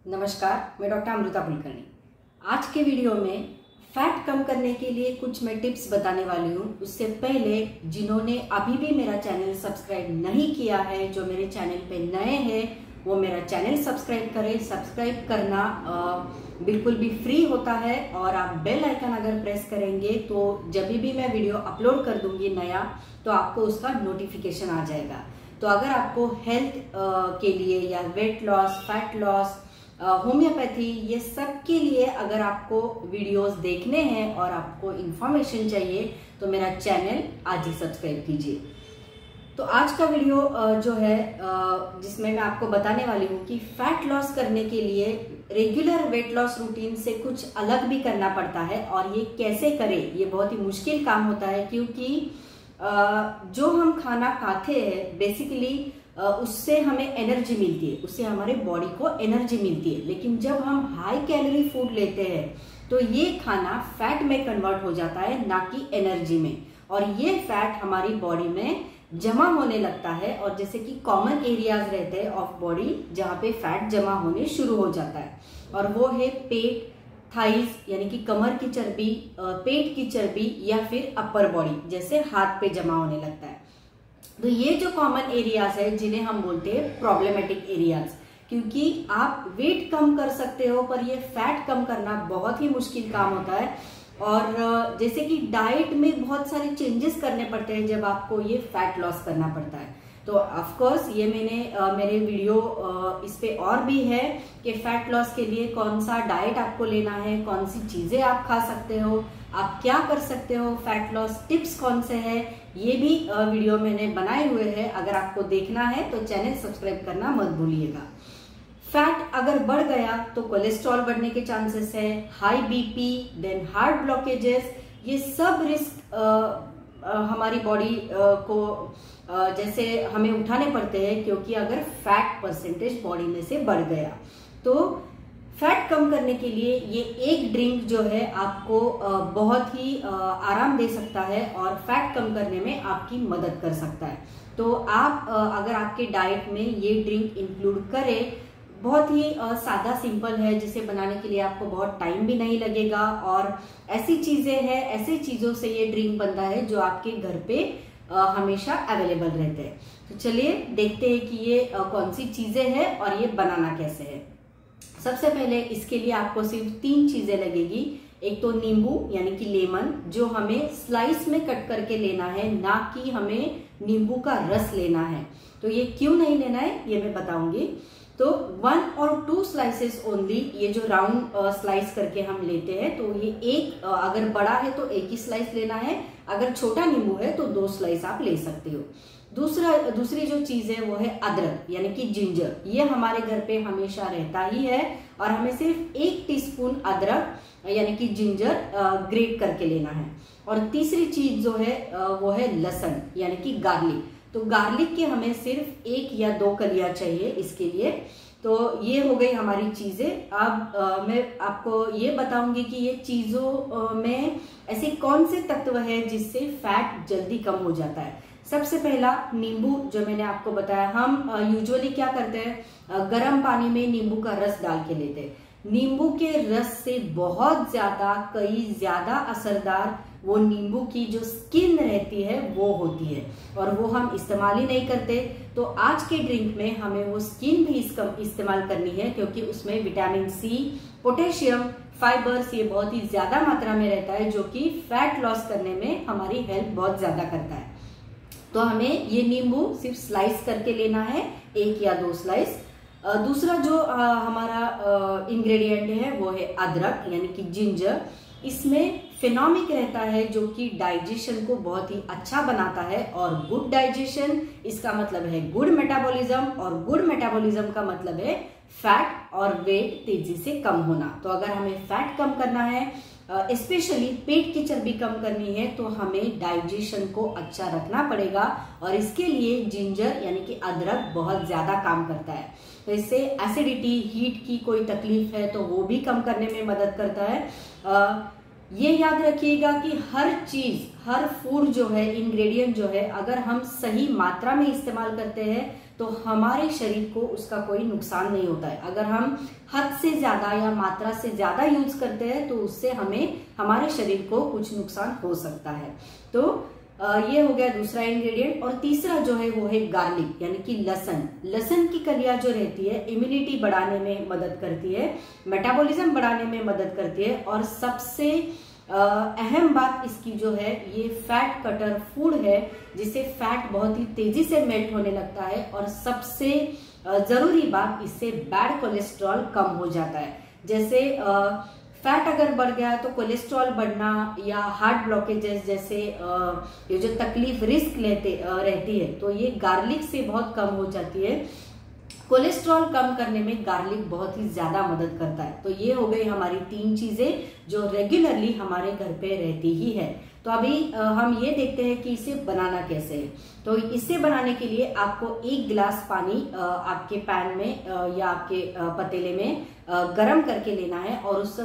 नमस्कार, मैं डॉक्टर अमृता कुलकर्णी। आज के वीडियो में फैट कम करने के लिए कुछ मैं टिप्स बताने वाली हूँ। उससे पहले जिन्होंने अभी भी मेरा चैनल सब्सक्राइब नहीं किया है, जो मेरे चैनल पे नए हैं, वो मेरा चैनल सब्सक्राइब करें। सब्सक्राइब करना बिल्कुल भी फ्री होता है और आप बेल आइकन अगर प्रेस करेंगे तो जब भी मैं वीडियो अपलोड कर दूंगी नया, तो आपको उसका नोटिफिकेशन आ जाएगा। तो अगर आपको हेल्थ के लिए या weight loss, fat loss, homeopathy, ये सब के लिए अगर आपको वीडियोस देखने हैं और आपको इन्फॉर्मेशन चाहिए तो मेरा चैनल आज ही सब्सक्राइब कीजिए। तो आज का वीडियो जो है जिसमें मैं आपको बताने वाली हूँ कि फैट लॉस करने के लिए रेगुलर वेट लॉस रूटीन से कुछ अलग भी करना पड़ता है। और ये कैसे करें, ये बहुत ही मुश्किल काम होता है, क्योंकि जो हम खाना खाते हैं बेसिकली उससे हमें एनर्जी मिलती है, उससे हमारे बॉडी को एनर्जी मिलती है। लेकिन जब हम हाई कैलोरी फूड लेते हैं तो ये खाना फैट में कन्वर्ट हो जाता है, ना कि एनर्जी में। और ये फैट हमारी बॉडी में जमा होने लगता है, और जैसे कि कॉमन एरियाज रहते हैं ऑफ बॉडी जहाँ पे फैट जमा होने शुरू हो जाता है, और वो है पेट, थाइज यानी कि कमर की चर्बी, पेट की चर्बी, या फिर अपर बॉडी जैसे हाथ पे जमा होने लगता है। तो ये जो कॉमन एरियाज है जिन्हें हम बोलते हैं प्रॉब्लमेटिक एरियाज, क्योंकि आप वेट कम कर सकते हो पर ये फैट कम करना बहुत ही मुश्किल काम होता है। और जैसे कि डाइट में बहुत सारे चेंजेस करने पड़ते हैं जब आपको ये फैट लॉस करना पड़ता है। तो ऑफ कोर्स ये मेरे वीडियो इस पे और भी है कि फैट लॉस के लिए कौन सा डाइट आपको लेना है, कौन सी चीजें आप खा सकते हो, आप क्या कर सकते हो, फैट लॉस टिप्स कौन से हैं, ये भी वीडियो मैंने बनाए हुए हैं। अगर आपको देखना है तो चैनल सब्सक्राइब करना मत भूलिएगा। फैट अगर बढ़ गया तो कोलेस्ट्रॉल बढ़ने के चांसेस है, high BP, then heart blockages, ये सब रिस्क हमारी बॉडी को जैसे हमें उठाने पड़ते हैं, क्योंकि अगर फैट परसेंटेज बॉडी में से बढ़ गया। तो फैट कम करने के लिए ये एक ड्रिंक जो है आपको बहुत ही आराम दे सकता है और फैट कम करने में आपकी मदद कर सकता है। तो आप अगर आपके डाइट में ये ड्रिंक इंक्लूड करें, बहुत ही सादा सिंपल है, जिसे बनाने के लिए आपको बहुत टाइम भी नहीं लगेगा, और ऐसी चीजें हैं, ऐसी चीजों से ये ड्रिंक बनता है जो आपके घर पे हमेशा अवेलेबल रहते हैं। तो चलिए देखते हैं कि ये कौन सी चीजें हैं और ये बनाना कैसे है। सबसे पहले इसके लिए आपको सिर्फ 3 चीजें लगेगी। एक तो नींबू यानी कि लेमन, जो हमें स्लाइस में कट करके लेना है, ना कि हमें नींबू का रस लेना है। तो ये क्यों नहीं लेना है ये मैं बताऊंगी। तो 1 और 2 स्लाइसेस ओनली, ये जो राउंड स्लाइस करके हम लेते हैं, तो ये एक अगर बड़ा है तो एक ही स्लाइस लेना है, अगर छोटा नींबू है तो 2 स्लाइस आप ले सकते हो। दूसरी जो चीज है वो है अदरक यानी कि जिंजर। ये हमारे घर पे हमेशा रहता ही है, और हमें सिर्फ 1 टीस्पून अदरक यानी कि जिंजर ग्रेट करके लेना है। और तीसरी चीज जो है वो है लहसुन यानी कि गार्लिक। तो गार्लिक के हमें सिर्फ 1 या 2 कलियां चाहिए इसके लिए। तो ये हो गई हमारी चीजें। अब मैं आपको ये बताऊंगी कि ये चीजों में ऐसे कौन से तत्व है जिससे फैट जल्दी कम हो जाता है। सबसे पहला नींबू, जो मैंने आपको बताया। हम यूजुअली क्या करते हैं, गर्म पानी में नींबू का रस डाल के लेते हैं। नींबू के रस से बहुत ज्यादा असरदार वो नींबू की जो स्किन रहती है वो होती है, और वो हम इस्तेमाल ही नहीं करते। तो आज के ड्रिंक में हमें वो स्किन भी इस्तेमाल करनी है, क्योंकि उसमें विटामिन सी, पोटेशियम, फाइबर्स ये बहुत ही ज्यादा मात्रा में रहता है, जो कि फैट लॉस करने में हमारी हेल्प बहुत ज्यादा करता है। तो हमें ये नींबू सिर्फ स्लाइस करके लेना है, 1 या 2 स्लाइस। दूसरा जो हमारा इंग्रेडिएंट है वो है अदरक यानी कि जिंजर। इसमें फेनोमिक रहता है जो कि डाइजेशन को बहुत ही अच्छा बनाता है, और गुड डाइजेशन इसका मतलब है गुड मेटाबॉलिज्म, और गुड मेटाबॉलिज्म का मतलब है फैट और वेट तेजी से कम होना। तो अगर हमें फैट कम करना है, स्पेशली पेट की चर्बी कम करनी है, तो हमें डाइजेशन को अच्छा रखना पड़ेगा, और इसके लिए जिंजर यानी कि अदरक बहुत ज्यादा काम करता है। तो इससे एसिडिटी, हीट की कोई तकलीफ है तो वो भी कम करने में मदद करता है। ये याद रखिएगा कि हर चीज, हर फूड जो है, इंग्रेडिएंट जो है, अगर हम सही मात्रा में इस्तेमाल करते हैं तो हमारे शरीर को उसका कोई नुकसान नहीं होता है। अगर हम हद से ज्यादा या मात्रा से ज्यादा यूज करते हैं तो उससे हमें, हमारे शरीर को कुछ नुकसान हो सकता है। तो ये हो गया दूसरा इंग्रेडिएंट। और तीसरा जो है वो है गार्लिक, यानी कि लहसुन। लहसुन की कलियां जो रहती है इम्यूनिटी बढ़ाने में मदद करती है, मेटाबॉलिज्म बढ़ाने में मदद करती है, और सबसे अहम बात इसकी जो है, ये फैट कटर फूड है जिससे फैट बहुत ही तेजी से मेल्ट होने लगता है। और सबसे जरूरी बात, इससे बैड कोलेस्ट्रॉल कम हो जाता है। जैसे फैट अगर बढ़ गया तो कोलेस्ट्रॉल बढ़ना या हार्ट ब्लॉकेजेस जैसे ये जो तकलीफ, रिस्क लेते रहती है, तो ये गार्लिक से बहुत कम हो जाती है। कोलेस्ट्रॉल कम करने में गार्लिक बहुत ही ज्यादा मदद करता है। तो ये हो गई हमारी 3 चीजें जो रेगुलरली हमारे घर पे रहती ही है। तो अभी हम ये देखते हैं कि इसे बनाना कैसे है। तो इसे बनाने के लिए आपको 1 गिलास पानी आपके पैन में या आपके पतीले में गरम करके लेना है, और उस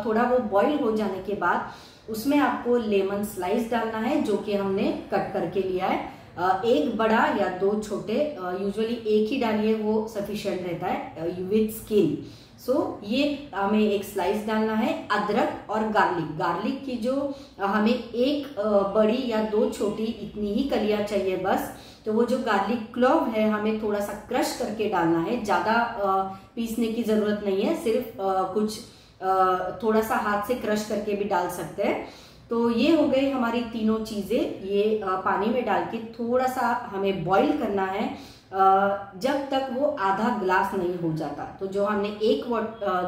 थोड़ा वो बॉईल हो जाने के बाद उसमें आपको लेमन स्लाइस डालना है, जो कि हमने कट करके लिया है। 1 बड़ा या 2 छोटे, यूजुअली 1 ही डालिए, वो सफिशिएंट रहता है विथ स्किन। सो ये हमें 1 स्लाइस डालना है। अदरक और गार्लिक की जो हमें 1 बड़ी या 2 छोटी इतनी ही कलियां चाहिए बस। तो वो जो गार्लिक क्लोव है हमें थोड़ा सा क्रश करके डालना है, ज्यादा पीसने की जरूरत नहीं है, सिर्फ कुछ थोड़ा सा हाथ से क्रश करके भी डाल सकते हैं। तो ये हो गई हमारी तीनों चीजें। ये पानी में डाल के थोड़ा सा हमें बॉईल करना है जब तक वो आधा ग्लास नहीं हो जाता। तो जो हमने 1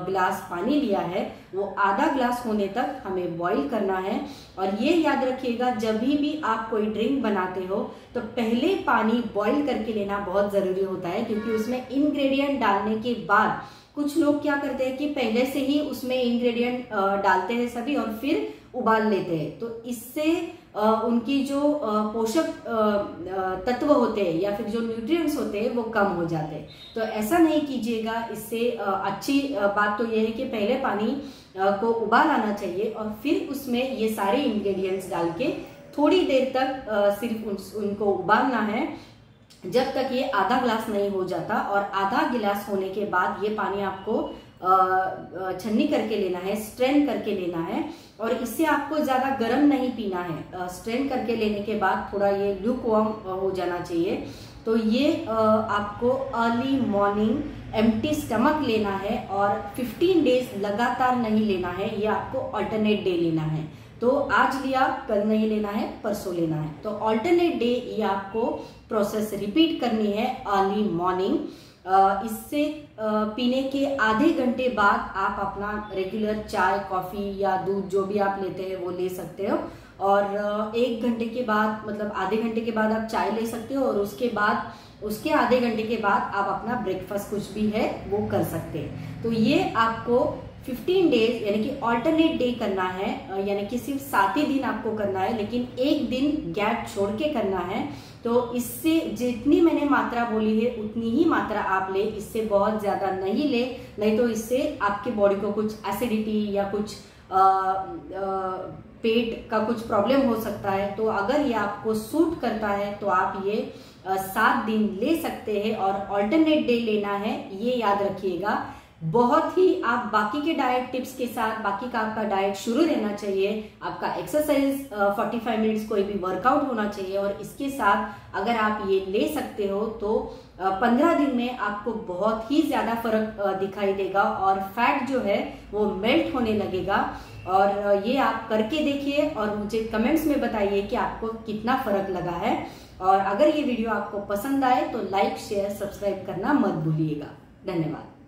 गिलास पानी लिया है वो आधा ग्लास होने तक हमें बॉईल करना है। और ये याद रखिएगा, जब भी आप कोई ड्रिंक बनाते हो तो पहले पानी बॉईल करके लेना बहुत जरूरी होता है, क्योंकि उसमें इंग्रेडिएंट डालने के बाद कुछ लोग क्या करते हैं कि पहले से ही उसमें इंग्रेडिएंट डालते हैं सभी और फिर उबाल लेते हैं। तो इससे उनकी जो पोषक तत्व होते हैं या फिर जो न्यूट्रिएंट्स होते हैं वो कम हो जाते हैं। तो ऐसा नहीं कीजिएगा। इससे अच्छी बात तो ये है कि पहले पानी को उबाल आना चाहिए और फिर उसमें ये सारे इंग्रेडिएंट्स डाल के थोड़ी देर तक सिर्फ उनको उबालना है, जब तक ये आधा ग्लास नहीं हो जाता। और आधा गिलास होने के बाद ये पानी आपको छन्नी करके लेना है, स्ट्रेन करके लेना है। और इससे आपको ज्यादा गर्म नहीं पीना है। स्ट्रेन करके लेने के बाद थोड़ा ये ल्यूकवार्म हो जाना चाहिए। तो ये आपको अर्ली मॉर्निंग एम्प्टी स्टमक लेना है और 15 डेज लगातार नहीं लेना है। ये आपको अल्टरनेट डे लेना है। तो आज लिया, कल नहीं लेना है, परसों लेना है। तो अल्टरनेट डे ये आपको प्रोसेस रिपीट करनी है अर्ली मॉर्निंग। इससे पीने के आधे घंटे बाद आप अपना रेगुलर चाय, कॉफी या दूध जो भी आप लेते हैं वो ले सकते हो। और 1 घंटे के बाद, मतलब आधे घंटे के बाद आप चाय ले सकते हो, और उसके आधे घंटे के बाद आप अपना ब्रेकफास्ट कुछ भी है वो कर सकते हैं। तो ये आपको 15 डेज यानी कि ऑल्टरनेट डे करना है, यानी कि सिर्फ 7 ही दिन आपको करना है, लेकिन 1 दिन गैप छोड़ के करना है। तो इससे जितनी मैंने मात्रा बोली है उतनी ही मात्रा आप ले, इससे बहुत ज्यादा नहीं ले, नहीं तो इससे आपके बॉडी को कुछ एसिडिटी या कुछ पेट का कुछ प्रॉब्लम हो सकता है। तो अगर ये आपको सूट करता है तो आप ये 7 दिन ले सकते हैं और ऑल्टरनेट डे लेना है, ये याद रखिएगा। बहुत ही आप बाकी के डाइट टिप्स के साथ, बाकी का आपका डाइट शुरू रहना चाहिए। आपका एक्सरसाइज 45 मिनट्स कोई भी वर्कआउट होना चाहिए, और इसके साथ अगर आप ये ले सकते हो तो 15 दिन में आपको बहुत ही ज्यादा फर्क दिखाई देगा और फैट जो है वो मेल्ट होने लगेगा। और ये आप करके देखिए और मुझे कमेंट्स में बताइए कि आपको कितना फर्क लगा है। और अगर ये वीडियो आपको पसंद आए तो लाइक, शेयर, सब्सक्राइब करना मत भूलिएगा। धन्यवाद।